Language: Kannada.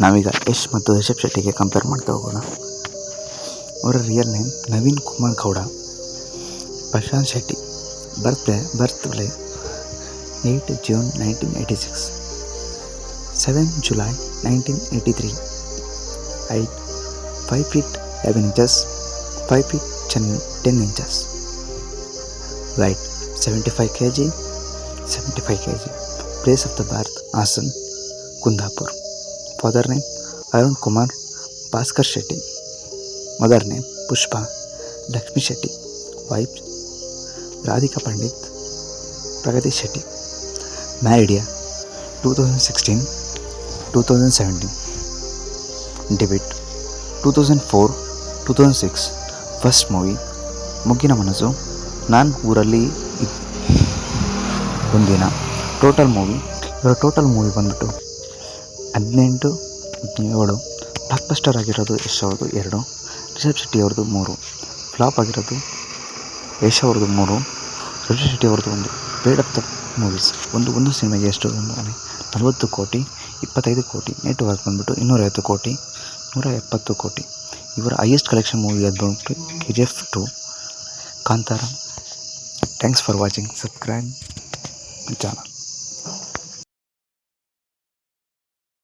ನಾವೀಗ ಯಶ್ ಮತ್ತು ರಿಷಬ್ ಶೆಟ್ಟಿಗೆ ಕಂಪೇರ್ ಮಾಡ್ತಾ ಹೋಗೋಣ. ಅವರ real name Naveen Kumar Gowda. Prashant Shetty. Birth play 8 June 1986, 7 July 1983. Height 5 feet 11 inches, 5 feet 10 inches. Weight 75 kg. Place of the birth Hassan, Kundapur. Father name Arun Kumar Bhaskar Shetty. Mother name Pushpa Lakshmi Shetty. Wife Radhika Pandit Pragati Shetty. Married year 2016, 2017. Debut 2004, 2006. First movie ಮುಗ್ಗಿನ ಮನಸ್ಸು, ನಾನು ಊರಲ್ಲಿ ಒಂದಿನ. ಟೋಟಲ್ ಮೂವಿ ಬಂದ್ಬಿಟ್ಟು 18-17. ಬ್ಲಾಕ್ ಬಸ್ಟರ್ ಆಗಿರೋದು ಯಶ್ ಅವ್ರದ್ದು 2, ರಿಷಬ್ ಶೆಟ್ಟಿ ಅವ್ರದ್ದು 3. ಫ್ಲಾಪ್ ಆಗಿರೋದು ಯಶ್ ಅವ್ರದ್ದು 3, ರಿಷಬ್ ಶೆಟ್ಟಿ ಅವ್ರದ್ದು 1. ಪೇಡ್ ಅಪ್ ದ ಮೂವೀಸ್ ಒಂದು ಸಿನಿಮಾಗೆ ಎಷ್ಟು ಅಂದರೆ 40 ಕೋಟಿ, 25 ಕೋಟಿ. ನೆಟ್ವರ್ಕ್ ಬಂದ್ಬಿಟ್ಟು 250 ಕೋಟಿ, 170 ಕೋಟಿ. ಇವರ ಹೈಯೆಸ್ಟ್ ಕಲೆಕ್ಷನ್ ಮೂವಿ ಅದು ಬಂದ್ಬಿಟ್ಟು KGF 2, Kantara. Thanks for watching. Subscribe channel.